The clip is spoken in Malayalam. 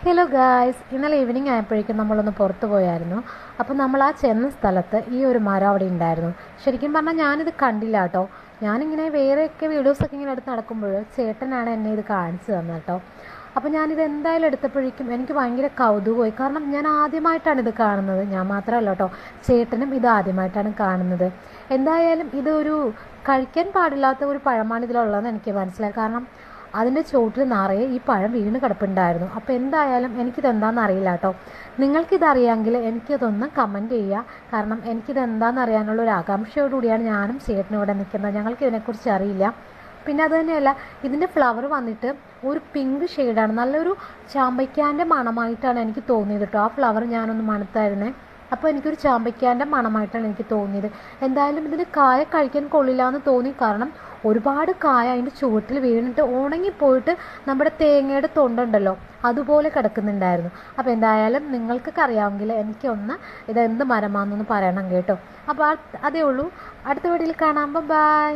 ഹലോ ഗായ്സ്, ഇന്നലെ ഈവനിങ് ആയപ്പോഴേക്കും നമ്മളൊന്ന് പുറത്തു പോയായിരുന്നു. അപ്പോൾ നമ്മൾ ആ ചെന്ന സ്ഥലത്ത് ഈ ഒരു മരം അവിടെ ഉണ്ടായിരുന്നു. ശരിക്കും പറഞ്ഞാൽ ഞാനിത് കണ്ടില്ല കേട്ടോ. ഞാനിങ്ങനെ വേറെയൊക്കെ വീഡിയോസൊക്കെ ഇങ്ങനെ എടുത്ത് നടക്കുമ്പോൾ ചേട്ടനാണ് എന്നെ ഇത് കാണിച്ചു തന്നത് കേട്ടോ. അപ്പോൾ ഞാനിത് എന്തായാലും എടുത്തപ്പോഴേക്കും എനിക്ക് ഭയങ്കര കൗതുകമായി. കാരണം ഞാൻ ആദ്യമായിട്ടാണ് ഇത് കാണുന്നത്. ഞാൻ മാത്രമല്ല കേട്ടോ, ചേട്ടനും ഇത് ആദ്യമായിട്ടാണ് കാണുന്നത്. എന്തായാലും ഇതൊരു കഴിക്കാൻ പാടില്ലാത്ത ഒരു പഴമാണ് ഇതിലുള്ളതെന്ന് എനിക്ക് മനസ്സിലായി. കാരണം അതിൻ്റെ ചുവട്ടിൽ നിറയെ ഈ പഴം വീണ് കിടപ്പുണ്ടായിരുന്നു. അപ്പോൾ എന്തായാലും എനിക്കിതെന്താണെന്ന് അറിയില്ല കേട്ടോ. നിങ്ങൾക്കിതറിയാമെങ്കിൽ എനിക്കതൊന്ന് കമൻറ്റ് ചെയ്യുക. കാരണം എനിക്കിത് എന്താണെന്ന് അറിയാനുള്ള ഒരു ആകാംക്ഷയോടുകൂടിയാണ് ഞാനും ചേട്ടനും ഇവിടെ നിൽക്കുന്നത്. ഞങ്ങൾക്ക് ഇതിനെക്കുറിച്ച് അറിയില്ല. പിന്നെ അത് തന്നെയല്ല, ഇതിൻ്റെ ഫ്ലവർ വന്നിട്ട് ഒരു പിങ്ക് ഷെയ്ഡാണ്. നല്ലൊരു ചാമ്പയ്ക്കാൻ്റെ മണമായിട്ടാണ് എനിക്ക് തോന്നിയത് കേട്ടോ. ആ ഫ്ലവർ ഞാനൊന്ന് മണത്തായിരുന്നേ. അപ്പോൾ എനിക്കൊരു ചാമ്പയ്ക്കാൻ്റെ മണമായിട്ടാണ് എനിക്ക് തോന്നിയത്. എന്തായാലും ഇതിന് കായ കഴിക്കാൻ കൊള്ളില്ല എന്ന് തോന്നി. കാരണം ഒരുപാട് കായ അതിൻ്റെ ചുവട്ടിൽ വീണിട്ട് ഉണങ്ങിപ്പോയിട്ട് നമ്മുടെ തേങ്ങയുടെ തൊണ്ടുണ്ടല്ലോ അതുപോലെ കിടക്കുന്നുണ്ടായിരുന്നു. അപ്പോൾ എന്തായാലും നിങ്ങൾക്കൊക്കെ അറിയാമെങ്കിൽ എനിക്കൊന്ന് ഇതെന്ത് മരമാണെന്നൊന്ന് പറയണം കേട്ടോ. അപ്പോൾ അതേ ഉള്ളൂ. അടുത്ത വീഡിയോയിൽ കാണാം. ബൈ.